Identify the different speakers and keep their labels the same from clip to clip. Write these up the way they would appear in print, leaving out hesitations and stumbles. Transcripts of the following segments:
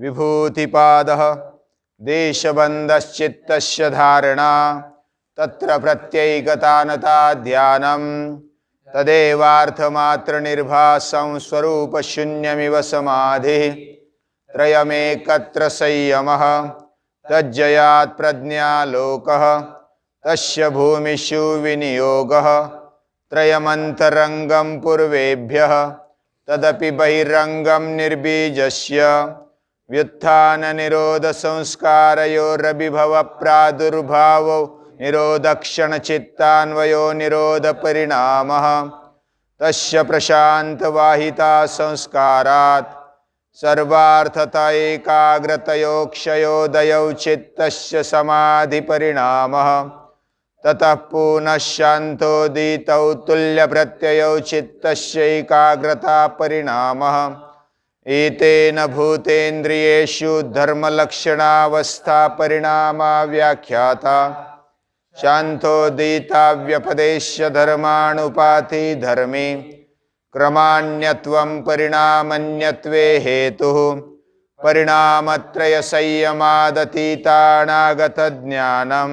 Speaker 1: विभूतिपादः देशबन्धश्चित्तस्य धारणा तत्र प्रत्ययिकतानता ध्यानं तदेवार्थमात्रनिर्भासं स्वरूपशून्यमिव समाधिः त्रयमेकत्र संयमः तज्जयात् प्रज्ञालोकः तस्य भूमिषु विनियोगः त्रयमन्तरङ्गं पूर्वेभ्यः तदपि बहिरङ्गं निर्बीजस्य व्युत्थाननिरोधसंस्कारयोरभिभव प्रादुर्भावो निरोधक्षणचित्तान्वयो निरोधपरिणामः तस्य प्रशान्तवाहिता संस्कारात् सर्वार्थता एकाग्रतयोक्षयोदयौ चित्तस्य समाधिपरिणामः ततः पुनः शान्तोदितौ तुल्यप्रत्ययौ चित्तस्य एकाग्रता परिणामः एतेन भूतेन्द्रियेषु धर्मलक्षणावस्था परिणामा व्याख्याता शान्तोदिताव्यपदेश्य धर्मानुपाति धर्मे क्रमान्यत्वं परिणामन्यत्वे हेतुः परिणामत्रयसंयमादतीतानागतज्ञानं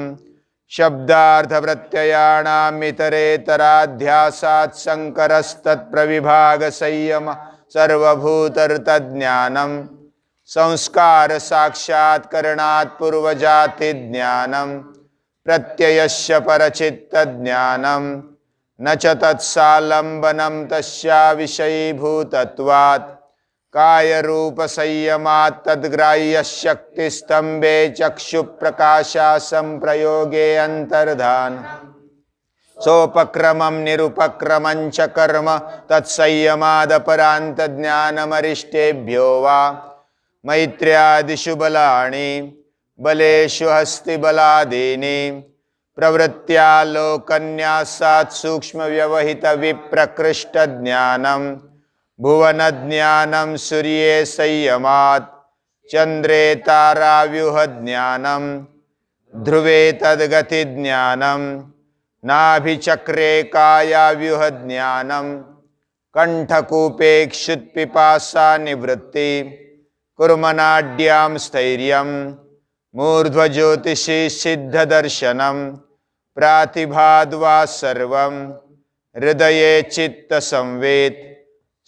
Speaker 1: शब्दार्थप्रत्ययाणामितरेतराध्यासात् संकरस्तत्प्रविभागसंयम सर्वभूतर्तज्ञानं संस्कारसाक्षात्करणात् पूर्वजातिज्ञानं प्रत्ययस्य परचित्तज्ञानं न च तत्सालम्बनं तस्या विषयीभूतत्वात् कायरूपसंयमात् तद्ग्राह्यशक्तिस्तम्भे चक्षुप्रकाशा संप्रयोगे अन्तर्धान सोपक्रमं निरुपक्रमं च कर्म तत्संयमादपरान्तज्ञानमरिष्टेभ्यो वा मैत्र्यादिषु बलानि बलेषु हस्तिबलादीनि प्रवृत्त्यालोकन्यासात् सूक्ष्मव्यवहितविप्रकृष्टज्ञानं भुवनज्ञानं सूर्ये संयमात् चन्द्रे ताराव्यूहज्ञानं ध्रुवे तद्गतिज्ञानं नाभिचक्रे कायाव्यूहज्ञानं कण्ठकूपे क्षुत्पिपासा निवृत्ति कुर्मनाड्यां स्थैर्यं मूर्ध्वज्योतिषि सिद्धदर्शनं प्रातिभाद्वा सर्वं हृदये चित्तसंवेत्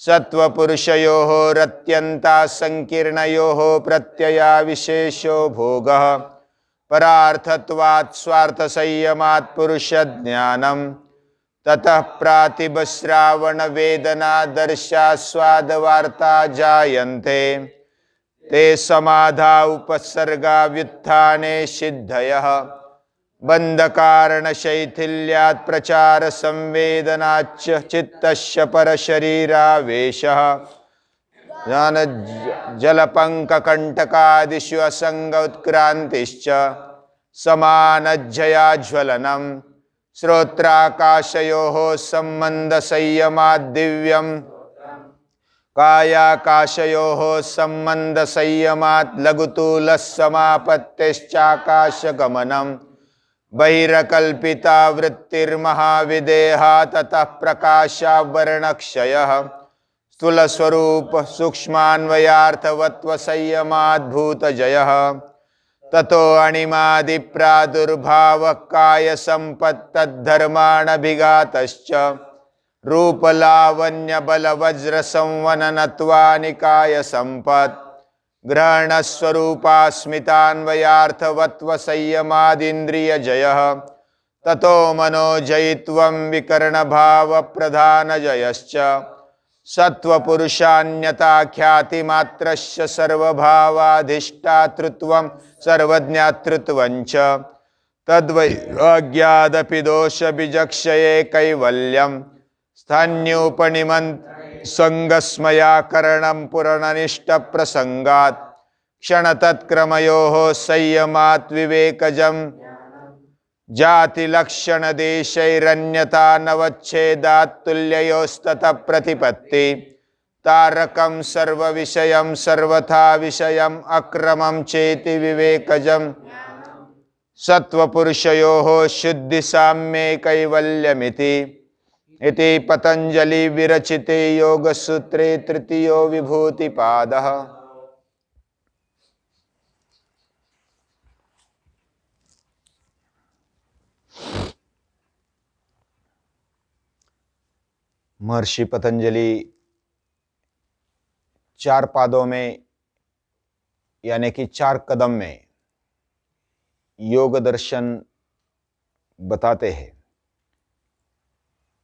Speaker 1: सत्वपुरुषयोः रत्यन्ता संकीर्णयोः प्रत्यया विशेषो भोगः परार्थत्वात् स्वार्थसंयमात् पुरुषज्ञानं ततः प्रातिभश्रावणवेदनादर्शास्वादवार्ता जायन्ते ते समाधा उपसर्गा व्युत्थाने सिद्धयः बन्धकारणशैथिल्यात् प्रचारसंवेदनाच्च चित्तस्य परशरीरावेशः जलपङ्ककण्टकादिषु असङ्गोत्क्रान्तिश्च समानज्जयाज्वलनं श्रोत्राकाशयोः सम्बन्धसंयमाद्दिव्यं कायाकाशयोः सम्बन्धसंयमात् लघुतूलस्समापत्तिश्चाकाशगमनं बहिरकल्पिता वृत्तिर्महाविदेहा ततः प्रकाशावर्णक्षयः स्थूलस्वरूप सूक्ष्मान्वयार्थवत्वसंयमाद्भूतजयः ततो अणिमादिप्रादुर्भावः कायसम्पत्तद्धर्माणभिघातश्च रूपलावण्यबलवज्रसंवननत्वानिकायसम्पत् ग्रहणस्वरूपास्मितान्वयार्थवत्वसंयमादिन्द्रियजयः ततो मनोजयित्वं विकरणभावप्रधानजयश्च सत्वपुरुषान्यताख्यातिमात्रस्य सर्वभावाधिष्ठातृत्वं सर्वज्ञातृत्वं च तद्वैराग्यादपि दोषविजक्षये कैवल्यं स्थान्योपनिमन् संगस्मयाकरणं पुराणनिष्ठप्रसङ्गात् क्षणतत्क्रमयोः संयमात् विवेकजं जातिलक्षणदेशैरन्यथा नवच्छेदात् तुल्ययोस्ततः प्रतिपत्ति तारकं सर्वविषयं सर्वथा विषयम् अक्रमं चेति विवेकजं सत्वपुरुषयोः शुद्धिसाम्ये कैवल्यमिति इति पतंजलि विरचिते योगसूत्रे तृतीयो विभूतिपादः। महर्षि पतंजलि 4 पादों में यानी कि 4 कदम में योग दर्शन बताते हैं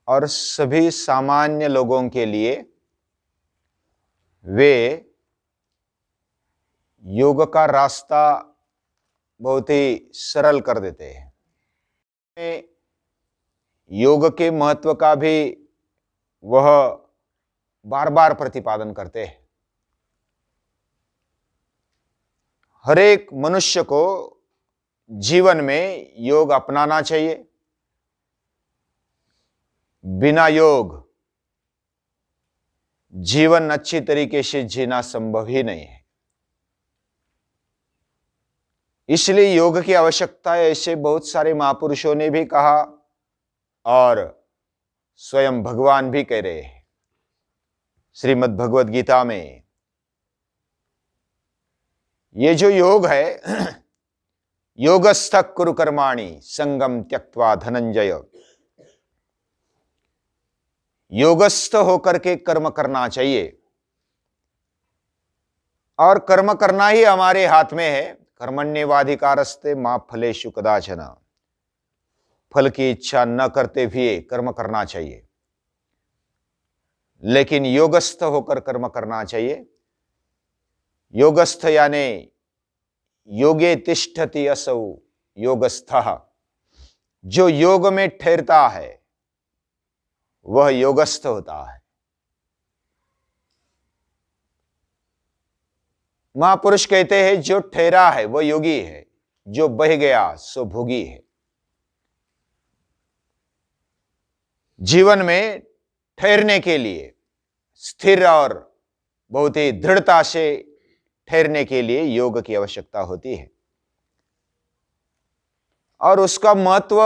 Speaker 1: और सभी सामान्य लोगों के लिए वे योग का रास्ता बहुत ही सरल कर देते हैं। योग के महत्व का भी वह बार बार प्रतिपादन करते हैं। हर एक मनुष्य को जीवन में योग अपनाना चाहिए। बिना योग जीवन अच्छी तरीके से जीना संभव ही नहीं है। इसलिए योग की आवश्यकता है, ऐसे बहुत सारे महापुरुषों ने भी कहा और स्वयं भगवान भी कह रहे हैं। श्रीमद् भगवद गीता में ये जो योग है, योगस्थ कुरु कर्माणि संगम त्यक्त्वा धनंजय, योगस्थ होकर के कर्म करना चाहिए और कर्म करना ही हमारे हाथ में है। कर्मण्येवाधिकारस्ते मा फलेषु कदाचन, फल की इच्छा न करते हुए कर्म करना चाहिए, लेकिन योगस्थ होकर कर्म करना चाहिए। योगस्थ यानी योगे तिष्ठति असौ योगस्थः, जो योग में ठहरता है वह योगस्थ होता है। महापुरुष कहते हैं जो ठहरा है वह योगी है, जो बह गया सो भोगी है। जीवन में ठहरने के लिए, स्थिर और बहुत ही दृढ़ता से ठहरने के लिए योग की आवश्यकता होती है। और उसका महत्व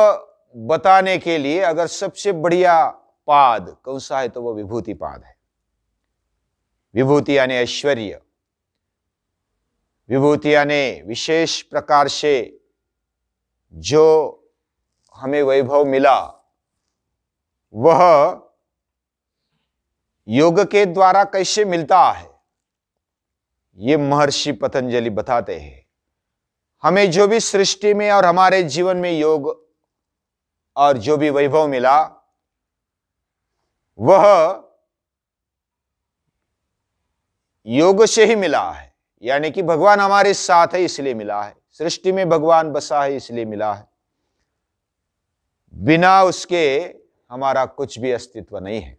Speaker 1: बताने के लिए अगर सबसे बढ़िया पाद कौन सा है तो वह विभूति पाद है। विभूति यानी ऐश्वर्य, विभूति यानी विशेष प्रकार से जो हमें वैभव मिला वह योग के द्वारा कैसे मिलता है, ये महर्षि पतंजलि बताते हैं। हमें जो भी सृष्टि में और हमारे जीवन में योग और जो भी वैभव मिला वह योग से ही मिला है। यानी कि भगवान हमारे साथ है इसलिए मिला है, सृष्टि में भगवान बसा है इसलिए मिला है। बिना उसके हमारा कुछ भी अस्तित्व नहीं है।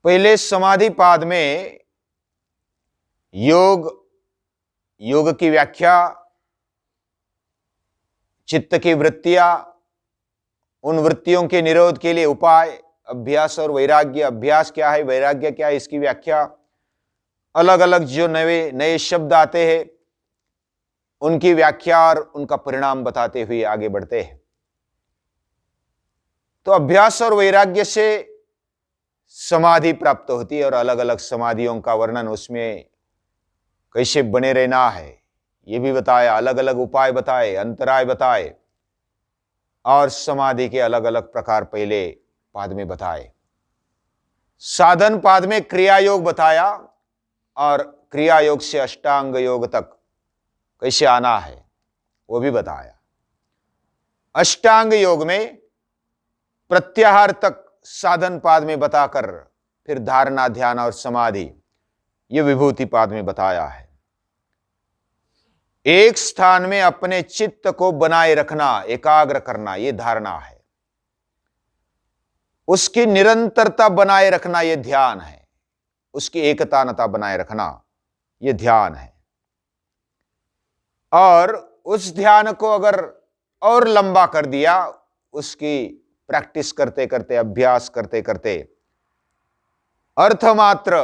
Speaker 1: पहले समाधि पाद में योग की व्याख्या, चित्त की वृत्तियां, उन वृत्तियों के निरोध के लिए उपाय, अभ्यास और वैराग्य। अभ्यास क्या है, वैराग्य क्या है, इसकी व्याख्या, अलग अलग जो नए शब्द आते हैं उनकी व्याख्या और उनका परिणाम बताते हुए आगे बढ़ते हैं। तो अभ्यास और वैराग्य से समाधि प्राप्त होती है और अलग अलग समाधियों का वर्णन, उसमें कैसे बने रहना है ये भी बताया, अलग अलग उपाय बताए, अंतराय बताए और समाधि के अलग अलग प्रकार पहले पाद में बताए। साधन पाद में क्रिया योग बताया और क्रिया योग से अष्टांग योग तक कैसे आना है वो भी बताया। अष्टांग योग में प्रत्याहार तक साधन पाद में बताकर फिर धारणा, ध्यान और समाधि ये विभूति पाद में बताया है। एक स्थान में अपने चित्त को बनाए रखना, एकाग्र करना, यह धारणा है। उसकी निरंतरता बनाए रखना यह ध्यान है। उसकी एकतानता बनाए रखना यह ध्यान है। और उस ध्यान को अगर और लंबा कर दिया, उसकी प्रैक्टिस करते करते, अभ्यास करते करते अर्थमात्र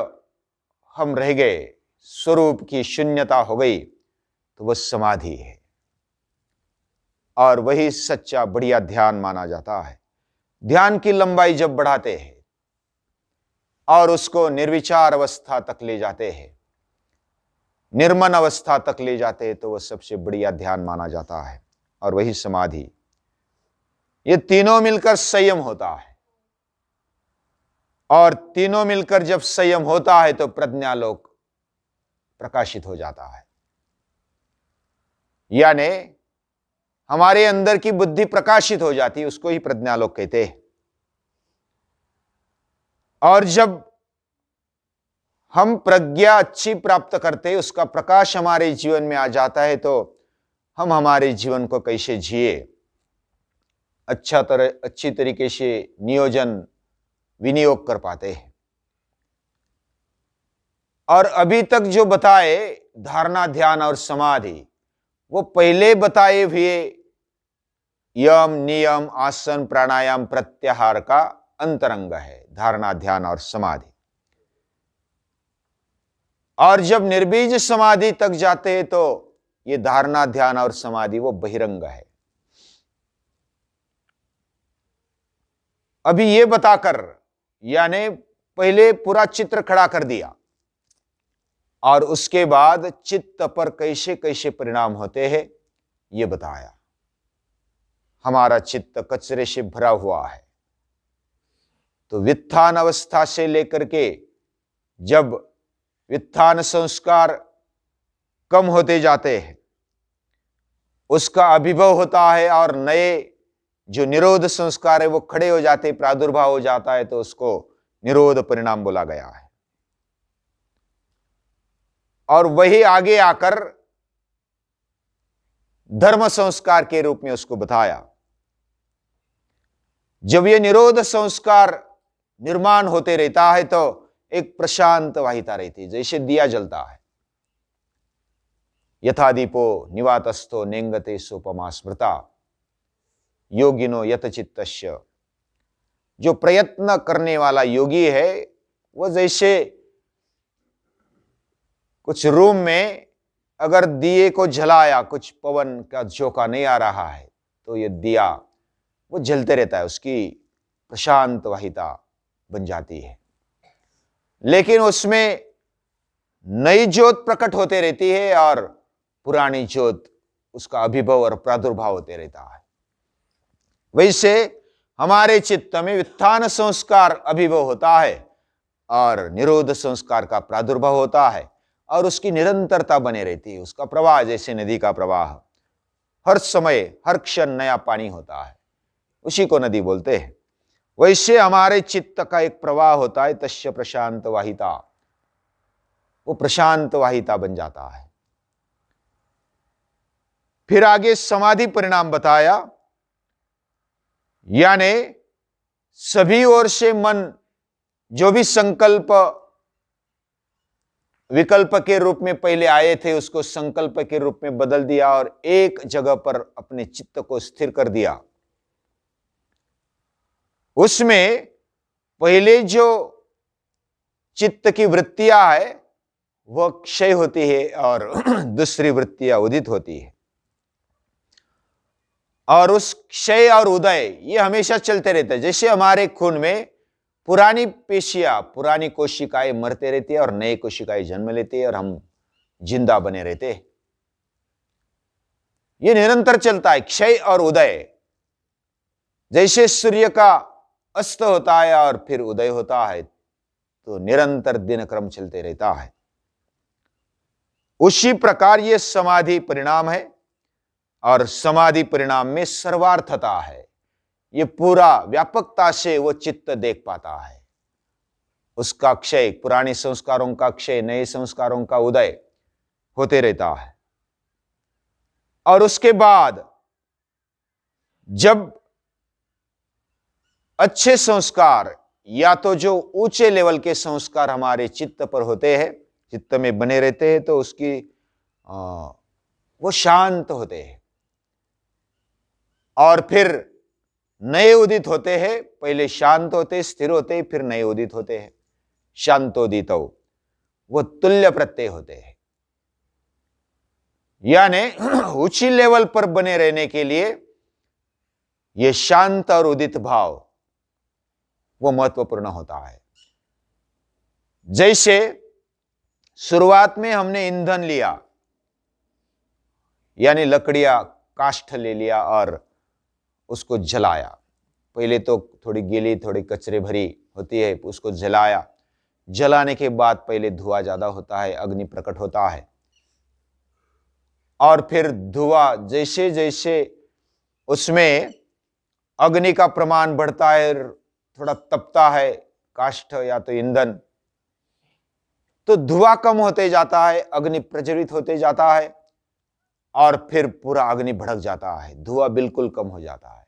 Speaker 1: हम रह गए, स्वरूप की शून्यता हो गई, तो वह समाधि है और वही सच्चा बढ़िया ध्यान माना जाता है। ध्यान की लंबाई जब बढ़ाते हैं और उसको निर्विचार अवस्था तक ले जाते हैं, निर्मन अवस्था तक ले जाते हैं, तो वह सबसे बढ़िया ध्यान माना जाता है और वही समाधि। ये तीनों मिलकर संयम होता है, और तीनों मिलकर जब संयम होता है तो प्रज्ञालोक प्रकाशित हो जाता है। यानी हमारे अंदर की बुद्धि प्रकाशित हो जाती है, उसको ही प्रज्ञालोक कहते हैं। और जब हम प्रज्ञा अच्छी प्राप्त करते हैं, उसका प्रकाश हमारे जीवन में आ जाता है, तो हम हमारे जीवन को कैसे जिए, अच्छी तरीके से नियोजन विनियोग कर पाते हैं। और अभी तक जो बताए धारणा, ध्यान और समाधि, वो पहले बताए हुए यम, नियम, आसन, प्राणायाम, प्रत्याहार का अंतरंग है, धारणा, ध्यान और समाधि। और जब निर्बीज समाधि तक जाते हैं तो ये धारणा, ध्यान और समाधि वो बहिरंग है। अभी ये बताकर, यानी पहले पूरा चित्र खड़ा कर दिया और उसके बाद चित्त पर कैसे कैसे परिणाम होते हैं ये बताया। हमारा चित्त कचरे से भरा हुआ है, तो वित्थान अवस्था से लेकर के जब वित्थान संस्कार कम होते जाते हैं, उसका अभिभव होता है और नए जो निरोध संस्कार है वो खड़े हो जाते, प्रादुर्भाव हो जाता है, तो उसको निरोध परिणाम बोला गया है। और वही आगे आकर धर्म संस्कार के रूप में उसको बताया। जब ये निरोध संस्कार निर्माण होते रहता है तो एक प्रशांत वाहिता रहती है, जैसे दिया जलता है। यथा दीपो निवातस्थो नेंगते सोपमा स्मृता योगिनो यत चित्तस्य। जो प्रयत्न करने वाला योगी है वो जैसे कुछ रूम में अगर दिए को जलाया, कुछ पवन का झोंका नहीं आ रहा है, तो ये दिया वो जलते रहता है, उसकी प्रशांत वाहिता बन जाती है। लेकिन उसमें नई ज्योत प्रकट होते रहती है और पुरानी ज्योत उसका अभिभव और प्रादुर्भाव होते रहता है। वैसे हमारे चित्त में वित्थान संस्कार अभिभव होता है और निरोध संस्कार का प्रादुर्भाव होता है, और उसकी निरंतरता बने रहती है। उसका प्रवाह जैसे नदी का प्रवाह, हर समय हर क्षण नया पानी होता है, उसी को नदी बोलते हैं। वैसे हमारे चित्त का एक प्रवाह होता है, तस्य प्रशांत वाहिता, वो प्रशांत वाहिता बन जाता है। फिर आगे समाधि परिणाम बताया, यानी सभी ओर से मन जो भी संकल्प विकल्प के रूप में पहले आए थे उसको संकल्प के रूप में बदल दिया और एक जगह पर अपने चित्त को स्थिर कर दिया। उसमें पहले जो चित्त की वृत्तियां है वह क्षय होती है और दूसरी वृत्तियां उदित होती है। और उस क्षय और उदय ये हमेशा चलते रहते हैं। जैसे हमारे खून में पुरानी पेशियां, पुरानी कोशिकाएं मरते रहती है और नई कोशिकाएं जन्म लेती है और हम जिंदा बने रहते हैं। ये निरंतर चलता है, क्षय और उदय। जैसे सूर्य का अस्त होता है और फिर उदय होता है, तो निरंतर दिन क्रम चलते रहता है। उसी प्रकार ये समाधि परिणाम है, और समाधि परिणाम में सर्वार्थता है। ये पूरा व्यापकता से वो चित्त देख पाता है। उसका क्षय, पुराने संस्कारों का क्षय, नए संस्कारों का उदय होते रहता है। और उसके बाद जब अच्छे संस्कार या तो जो ऊंचे लेवल के संस्कार हमारे चित्त पर होते हैं, चित्त में बने रहते हैं, तो उसकी वो शांत होते हैं। और फिर नए उदित होते हैं, पहले शांत होते, स्थिर होते, फिर नए उदित होते हैं। शांतोदित वो तुल्य प्रत्यय होते हैं। यानी ऊंची लेवल पर बने रहने के लिए यह शांत और उदित भाव वो महत्वपूर्ण होता है। जैसे शुरुआत में हमने ईंधन लिया, यानी लकड़ियां, काष्ठ ले लिया और उसको जलाया। पहले तो थोड़ी गीली थोड़ी कचरे भरी होती है, उसको जलाया। जलाने के बाद पहले धुआं ज्यादा होता है, अग्नि प्रकट होता है, और फिर धुआं जैसे जैसे उसमें अग्नि का प्रमाण बढ़ता है, थोड़ा तपता है काष्ठ या तो ईंधन, तो धुआं कम होते जाता है, अग्नि प्रज्वलित होते जाता है, और फिर पूरा अग्नि भड़क जाता है, धुआं बिल्कुल कम हो जाता है।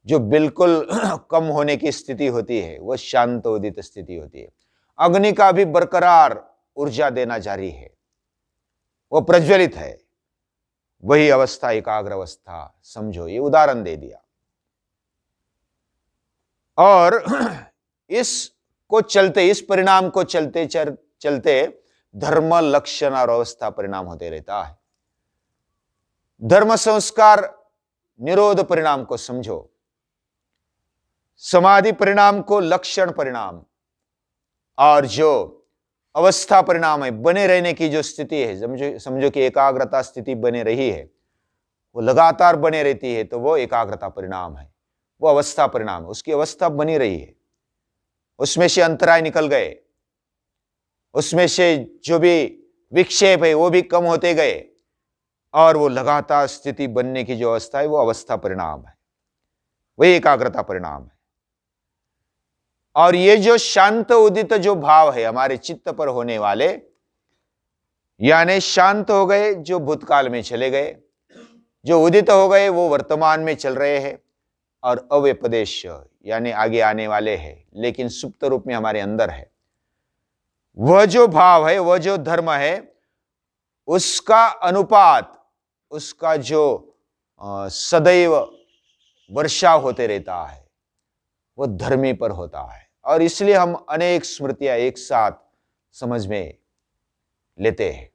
Speaker 1: जो बिल्कुल कम होने की स्थिति होती है वह शांत उदित स्थिति होती है। अग्नि का भी बरकरार ऊर्जा देना जारी है, वह प्रज्वलित है, वही अवस्था एकाग्र अवस्था समझो। ये उदाहरण दे दिया। और इस परिणाम को चलते चलते धर्म लक्षण और अवस्था परिणाम होते रहता है। धर्म संस्कार निरोध परिणाम को समझो, समाधि परिणाम को लक्षण परिणाम, और जो अवस्था परिणाम है, बने रहने की जो स्थिति है, समझो कि एकाग्रता स्थिति बने रही है, वो लगातार बने रहती है, तो वो एकाग्रता परिणाम है, वो अवस्था परिणाम है। उसकी अवस्था बनी रही है, उसमें से अंतराय निकल गए, उसमें से जो भी विक्षेप है वो भी कम होते गए, और वो लगातार स्थिति बनने की जो अवस्था है वो अवस्था परिणाम है, वही एकाग्रता परिणाम है। और ये जो शांत उदित जो भाव है हमारे चित्त पर होने वाले, यानी शांत हो गए जो भूतकाल में चले गए, जो उदित हो गए वो वर्तमान में चल रहे हैं, और अव्यपदेश यानी आगे आने वाले हैं, लेकिन सुप्त रूप में हमारे अंदर है। वह जो भाव है, वह जो धर्म है, उसका अनुपात, उसका जो सदैव वर्षा होते रहता है, वह धर्मी पर होता है। और इसलिए हम अनेक स्मृतियां एक साथ समझ में लेते हैं,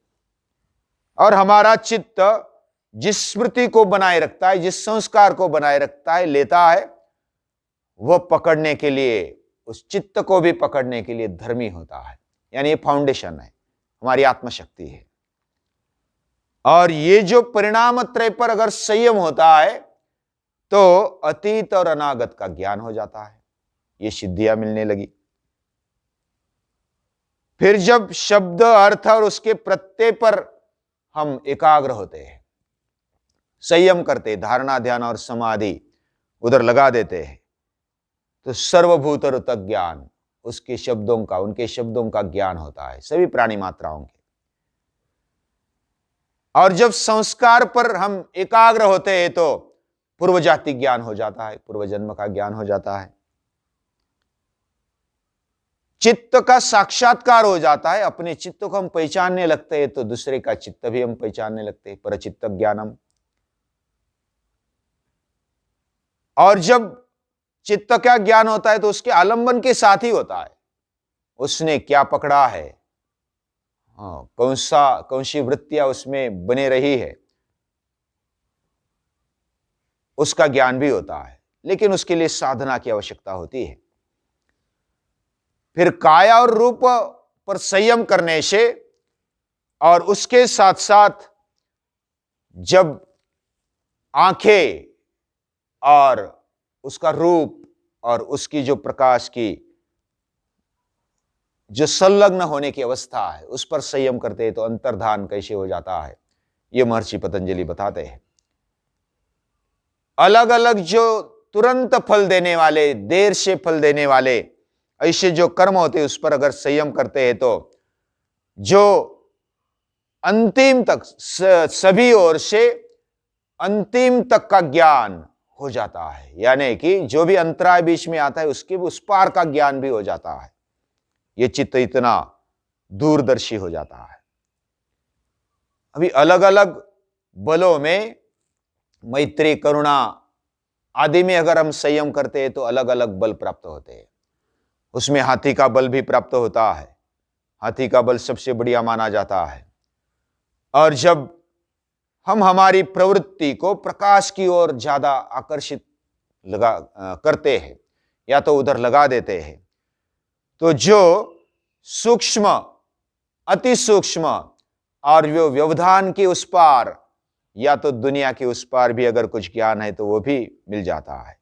Speaker 1: और हमारा चित्त जिस स्मृति को बनाए रखता है, जिस संस्कार को बनाए रखता है, लेता है, वह पकड़ने के लिए, उस चित्त को भी पकड़ने के लिए धर्मी होता है। यानी ये फाउंडेशन है, हमारी आत्मशक्ति है। और ये जो परिणाम त्रय पर अगर संयम होता है तो अतीत और अनागत का ज्ञान हो जाता है, ये सिद्धियां मिलने लगी। फिर जब शब्द अर्थ और उसके प्रत्यय पर हम एकाग्र होते हैं, संयम करते, धारणा ध्यान और समाधि उधर लगा देते हैं, तो सर्वभूत तक ज्ञान, उसके शब्दों का, उनके शब्दों का ज्ञान होता है, सभी प्राणी मात्राओं के। और जब संस्कार पर हम एकाग्र होते हैं तो पूर्व जाति ज्ञान हो जाता है, पूर्व जन्म का ज्ञान हो जाता है, चित्त का साक्षात्कार हो जाता है। अपने चित्त को हम पहचानने लगते हैं तो दूसरे का चित्त भी हम पहचानने लगते हैं, परचित्त ज्ञानम। और जब चित्त का ज्ञान होता है तो उसके आलंबन के साथ ही होता है, उसने क्या पकड़ा है, कौन सी वृत्तियां उसमें बने रही है, उसका ज्ञान भी होता है, लेकिन उसके लिए साधना की आवश्यकता होती है। फिर काया और रूप पर संयम करने से, और उसके साथ साथ जब आंखें और उसका रूप और उसकी जो प्रकाश की जो संलग्न होने की अवस्था है, उस पर संयम करते हैं तो अंतर्धान कैसे हो जाता है, ये महर्षि पतंजलि बताते हैं। अलग अलग जो तुरंत फल देने वाले, देर से फल देने वाले ऐसे जो कर्म होते हैं, उस पर अगर संयम करते हैं तो जो अंतिम तक, सभी ओर से अंतिम तक का ज्ञान हो जाता है, यानी कि जो भी अंतराय बीच में आता है उसके उस पार का ज्ञान भी हो जाता है। ये चित्त इतना दूरदर्शी हो जाता है। अभी अलग अलग बलों में, मैत्री करुणा आदि में अगर हम संयम करते हैं तो अलग अलग बल प्राप्त होते हैं। उसमें हाथी का बल भी प्राप्त होता है, हाथी का बल सबसे बढ़िया माना जाता है। और जब हम हमारी प्रवृत्ति को प्रकाश की ओर ज्यादा आकर्षित करते हैं या तो उधर लगा देते हैं, तो जो सूक्ष्म, अति सूक्ष्म और जो व्यवधान के उस पार या तो दुनिया के उस पार भी अगर कुछ ज्ञान है तो वो भी मिल जाता है।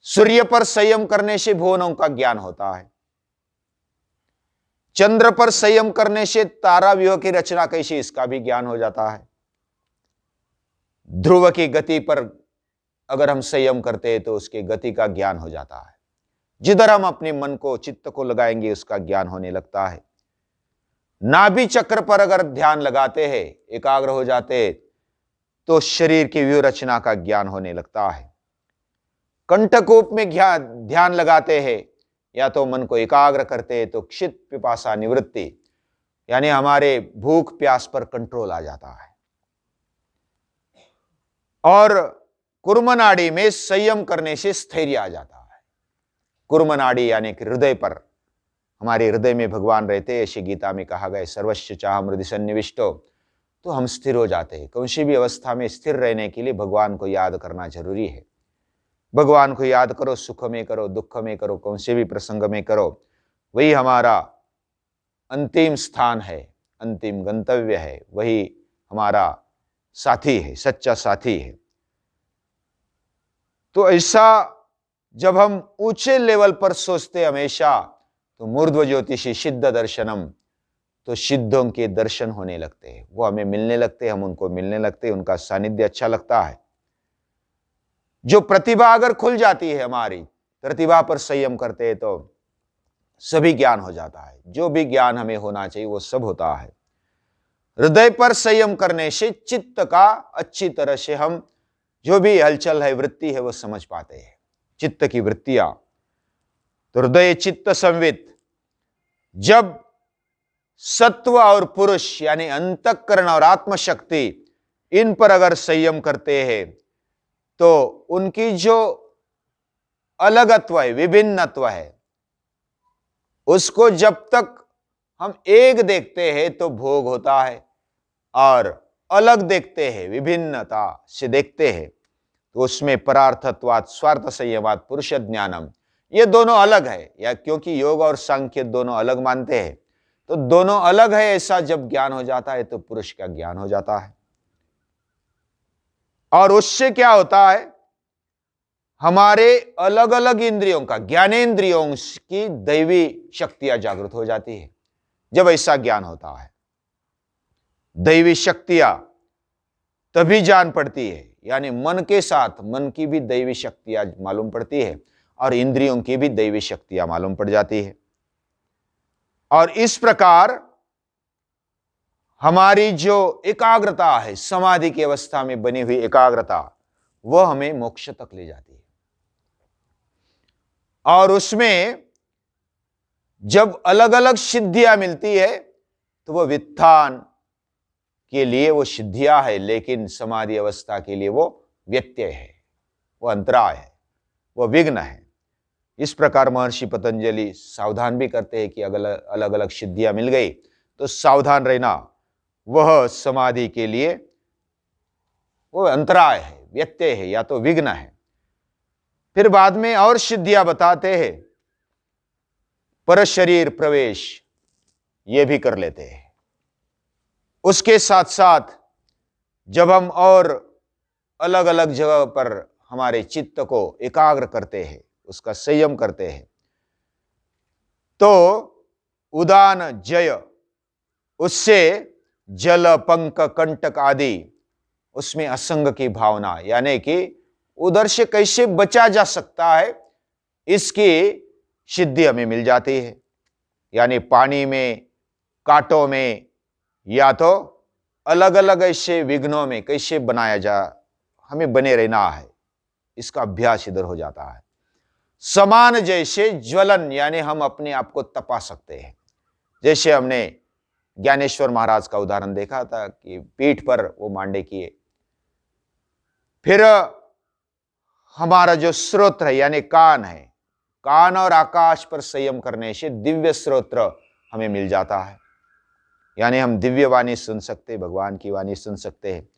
Speaker 1: सूर्य पर संयम करने से भुवनों का ज्ञान होता है। चंद्र पर संयम करने से तारा व्यूह की रचना कैसी, इसका भी ज्ञान हो जाता है। ध्रुव की गति पर अगर हम संयम करते हैं तो उसकी गति का ज्ञान हो जाता है। जिधर हम अपने मन को, चित्त को लगाएंगे उसका ज्ञान होने लगता है। नाभि चक्र पर अगर ध्यान लगाते हैं, एकाग्र हो जाते हैं, तो शरीर की व्यूह रचना का ज्ञान होने लगता है। कंठकूप में ध्यान लगाते हैं या तो मन को एकाग्र करते हैं तो क्षित पिपासा निवृत्ति, यानी हमारे भूख प्यास पर कंट्रोल आ जाता है। और कुर्मनाड़ी में संयम करने से स्थैर्य आ जाता है। कुर्मनाड़ी यानी कि हृदय पर, हमारे हृदय में भगवान रहते हैं, ऐसे गीता में कहा गया सर्वस्य चाहम हृदि सन्निविष्टो, तो हम स्थिर हो जाते हैं। किसी भी अवस्था में स्थिर रहने के लिए भगवान को याद करना जरूरी है। भगवान को याद करो, सुख में करो, दुख में करो, कौन से भी प्रसंग में करो, वही हमारा अंतिम स्थान है, अंतिम गंतव्य है, वही हमारा साथी है, सच्चा साथी है। तो ऐसा जब हम ऊंचे लेवल पर सोचते हमेशा, तो मूर्ध्व ज्योतिषी सिद्ध दर्शनम, तो सिद्धों के दर्शन होने लगते हैं, वो हमें मिलने लगते हैं, हम उनको मिलने लगते हैं, उनका सानिध्य अच्छा लगता है। जो प्रतिभा अगर खुल जाती है, हमारी प्रतिभा पर संयम करते हैं तो सभी ज्ञान हो जाता है। जो भी ज्ञान हमें होना चाहिए वो सब होता है। हृदय पर संयम करने से चित्त का अच्छी तरह से हम जो भी हलचल है, वृत्ति है, वो समझ पाते हैं, चित्त की वृत्तियां। तो हृदय चित्त संवित, जब सत्व और पुरुष यानी अंतःकरण और आत्मशक्ति, इन पर अगर संयम करते हैं तो उनकी जो अलगत्व है, विभिन्नत्व है, उसको जब तक हम एक देखते हैं तो भोग होता है, और अलग देखते हैं, विभिन्नता से देखते हैं, तो उसमें परार्थत्वात् स्वार्थ संयमात् पुरुष ज्ञानम, ये दोनों अलग है। या क्योंकि योग और सांख्य दोनों अलग मानते हैं, तो दोनों अलग है ऐसा जब ज्ञान हो जाता है तो पुरुष का ज्ञान हो जाता है। और उससे क्या होता है, हमारे अलग अलग इंद्रियों का, ज्ञानेंद्रियों की दैवी शक्तियां जागृत हो जाती है जब ऐसा ज्ञान होता है। दैवी शक्तियां तभी जान पड़ती है, यानी मन के साथ मन की भी दैवी शक्तियां मालूम पड़ती है और इंद्रियों की भी दैवी शक्तियां मालूम पड़ जाती है। और इस प्रकार हमारी जो एकाग्रता है, समाधि की अवस्था में बनी हुई एकाग्रता, वह हमें मोक्ष तक ले जाती है। और उसमें जब अलग अलग सिद्धियां मिलती है तो वह वित्थान के लिए वो सिद्धियां है, लेकिन समाधि अवस्था के लिए वो व्यत्यय है, वो अंतराय है, वो विघ्न है। इस प्रकार महर्षि पतंजलि सावधान भी करते हैं कि अलग अलग सिद्धियां मिल गई तो सावधान रहना, वह समाधि के लिए वो अंतराय है, व्यत्यय है, या तो विघ्न है। फिर बाद में और सिद्धियां बताते हैं, पर शरीर प्रवेश ये भी कर लेते हैं। उसके साथ साथ जब हम और अलग अलग जगह पर हमारे चित्त को एकाग्र करते हैं, उसका संयम करते हैं, तो उदान जय, उससे जल पंक कंटक आदि, उसमें असंग की भावना, यानी कि उधर से कैसे बचा जा सकता है, इसकी सिद्धि हमें मिल जाती है। यानी पानी में, कांटों में, या तो अलग अलग ऐसे विघ्नों में कैसे बनाया जा, हमें बने रहना है, इसका अभ्यास इधर हो जाता है। समान जैसे ज्वलन, यानी हम अपने आप को तपा सकते हैं। जैसे हमने ज्ञानेश्वर महाराज का उदाहरण देखा था कि पीठ पर वो मांडे किए। फिर हमारा जो श्रोत्र है यानी कान है, कान और आकाश पर संयम करने से दिव्य श्रोत्र हमें मिल जाता है, यानी हम दिव्य वाणी सुन सकते हैं, भगवान की वाणी सुन सकते हैं।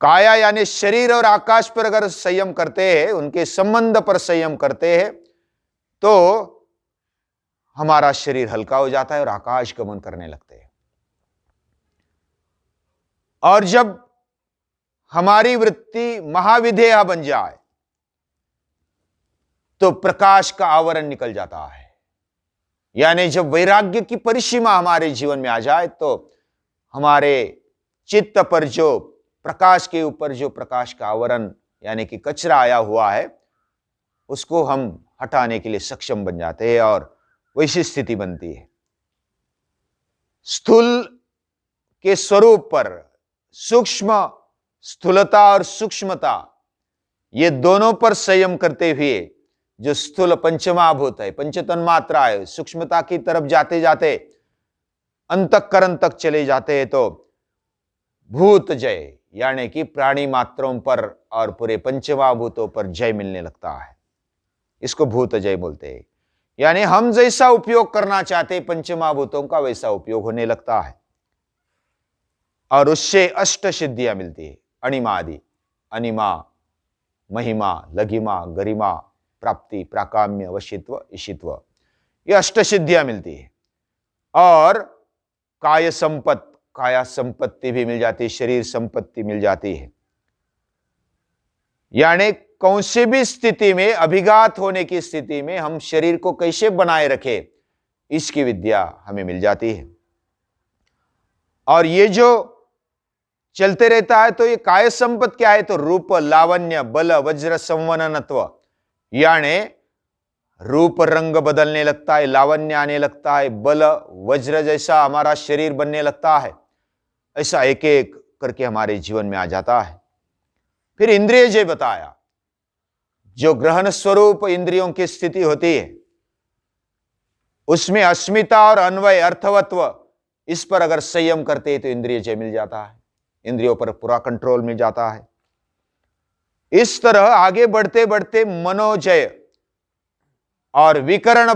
Speaker 1: काया यानी शरीर और आकाश पर अगर संयम करते हैं, उनके संबंध पर संयम करते हैं, तो हमारा शरीर हल्का हो जाता है और आकाश गमन करने लगते हैं। और जब हमारी वृत्ति महाविधेय बन जाए तो प्रकाश का आवरण निकल जाता है। यानी जब वैराग्य की परिसीमा हमारे जीवन में आ जाए तो हमारे चित्त पर जो प्रकाश के ऊपर जो प्रकाश का आवरण यानी कि कचरा आया हुआ है उसको हम हटाने के लिए सक्षम बन जाते हैं और वैसी स्थिति बनती है। स्थूल के स्वरूप पर सूक्ष्म स्थूलता और सूक्ष्मता ये दोनों पर संयम करते हुए जो स्थूल पंचमहाभूत है, पंचतन्मात्रा है, सूक्ष्मता की तरफ जाते जाते अंतःकरण तक चले जाते हैं तो भूत जय यानी कि प्राणी मात्रों पर और पूरे पंचमहाभूतों पर जय मिलने लगता है। इसको भूत जय बोलते हैं। यानी हम जैसा उपयोग करना चाहते पंचमहाभूतों का वैसा उपयोग होने लगता है और उससे अष्ट सिद्धियां मिलती है। अणिमादि, अनिमा, महिमा, लघिमा, गरिमा, प्राप्ति, प्राकाम्य, वशित्व, ईशित्व, ये अष्ट सिद्धियां मिलती है। और काय संपत्ति, काया संपत्ति भी मिल जाती है, शरीर संपत्ति मिल जाती है। यानी कौन सी भी स्थिति में, अभिघात होने की स्थिति में हम शरीर को कैसे बनाए रखें इसकी विद्या हमें मिल जाती है। और ये जो चलते रहता है तो ये काय संपत्ति क्या है? तो रूप, लावण्य, बल, वज्र, संवननत्व, यानी रूप रंग बदलने लगता है, लावण्य आने लगता है, बल वज्र जैसा हमारा शरीर बनने लगता है। ऐसा एक एक करके हमारे जीवन में आ जाता है। फिर इंद्रिय जय बताया, जो ग्रहण स्वरूप इंद्रियों की स्थिति होती है उसमें अस्मिता और अन्वय अर्थवत्व, इस पर अगर संयम करते हैं तो इंद्रिय जय मिल जाता है, इंद्रियों पर पूरा कंट्रोल मिल जाता है। इस तरह आगे बढ़ते बढ़ते मनोजय और विकरण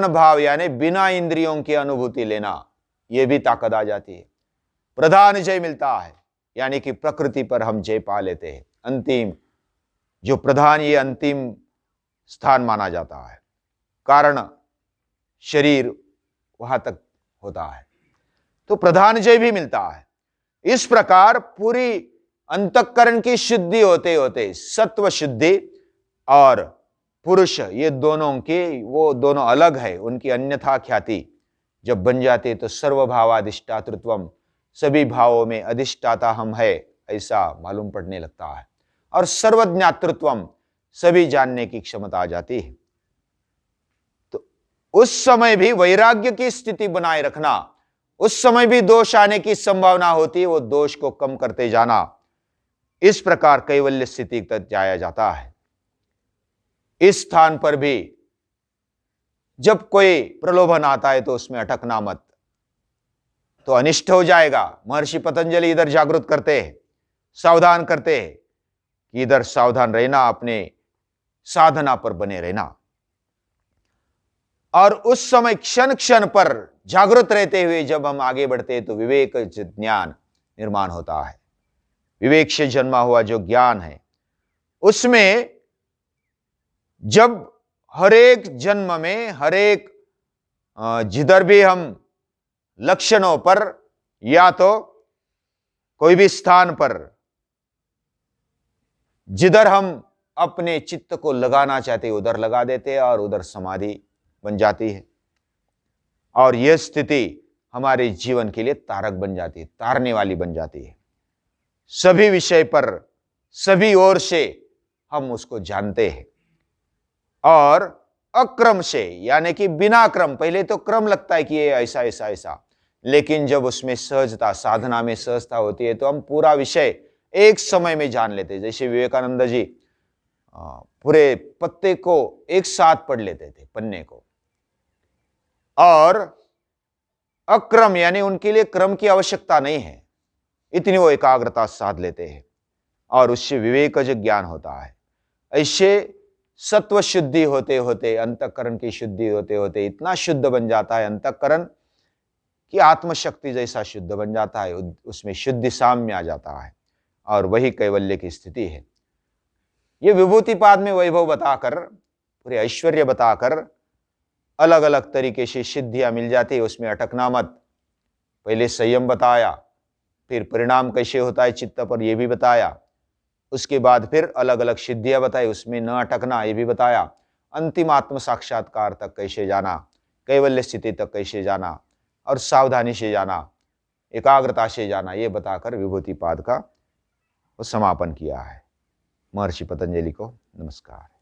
Speaker 1: भाव यानी बिना इंद्रियों की अनुभूति लेना, यह भी ताकत आ जाती है। प्रधान जय मिलता है यानी कि प्रकृति पर हम जय पा लेते हैं। अंतिम जो प्रधान, ये अंतिम स्थान माना जाता है, कारण शरीर वहां तक होता है तो प्रधान जय भी मिलता है। इस प्रकार पूरी अंतःकरण की शुद्धि होते होते सत्व शुद्धि और पुरुष, ये दोनों के वो दोनों अलग है, उनकी अन्यथा ख्याति जब बन जाती है तो सर्वभावाधिष्ठातृत्वम, सभी भावों में अधिष्ठाता हम है ऐसा मालूम पड़ने लगता है। और सर्वज्ञातृत्वम, सभी जानने की क्षमता आ जाती है। तो उस समय भी वैराग्य की स्थिति बनाए रखना, उस समय भी दोष आने की संभावना होती है, वो दोष को कम करते जाना, इस प्रकार कैवल्य स्थिति तक जाया जाता है। इस स्थान पर भी जब कोई प्रलोभन आता है तो उसमें अटकना मत, तो अनिष्ट हो जाएगा। महर्षि पतंजलि इधर जागृत करते हैं, सावधान करते हैं कि इधर सावधान रहना, अपने साधना पर बने रहना। और उस समय क्षण क्षण पर जागृत रहते हुए जब हम आगे बढ़ते हैं तो विवेक ज्ञान निर्माण होता है। विवेक से जन्मा हुआ जो ज्ञान है उसमें जब हरेक जन्म में, हरेक जिधर भी हम लक्षणों पर या तो कोई भी स्थान पर जिधर हम अपने चित्त को लगाना चाहते हैं उधर लगा देते हैं और उधर समाधि बन जाती है। और यह स्थिति हमारे जीवन के लिए तारक बन जाती है, तारने वाली बन जाती है। सभी विषय पर सभी ओर से हम उसको जानते हैं और अक्रम से यानी कि बिना क्रम, पहले तो क्रम लगता है कि ये ऐसा ऐसा ऐसा, लेकिन जब उसमें सहजता, साधना में सहजता होती है तो हम पूरा विषय एक समय में जान लेते हैं। जैसे विवेकानंद जी पूरे पत्ते को एक साथ पढ़ लेते थे, पन्ने को। और अक्रम यानी उनके लिए क्रम की आवश्यकता नहीं है, इतनी वो एकाग्रता साध लेते हैं और उससे विवेकज ज्ञान होता है। ऐसे सत्व शुद्धि होते होते, अंतःकरण की शुद्धि होते होते इतना शुद्ध बन जाता है अंतःकरण कि आत्मशक्ति जैसा शुद्ध बन जाता है, उसमें शुद्धि साम्य आ जाता है और वही कैवल्य की स्थिति है। ये विभूतिपाद में वैभव बताकर, पूरे ऐश्वर्य बताकर अलग अलग तरीके से सिद्धियां मिल जाती है, उसमें अटकना मत। पहले संयम बताया, फिर परिणाम कैसे होता है चित्त पर, यह भी बताया। उसके बाद फिर अलग अलग सिद्धियां बताई, उसमें न अटकना ये भी बताया। अंतिम आत्म साक्षात्कार तक कैसे जाना, कैवल्य स्थिति तक कैसे जाना, और सावधानी से जाना, एकाग्रता से जाना, ये बताकर विभूतिपाद का समापन किया है। महर्षि पतंजलि को नमस्कार।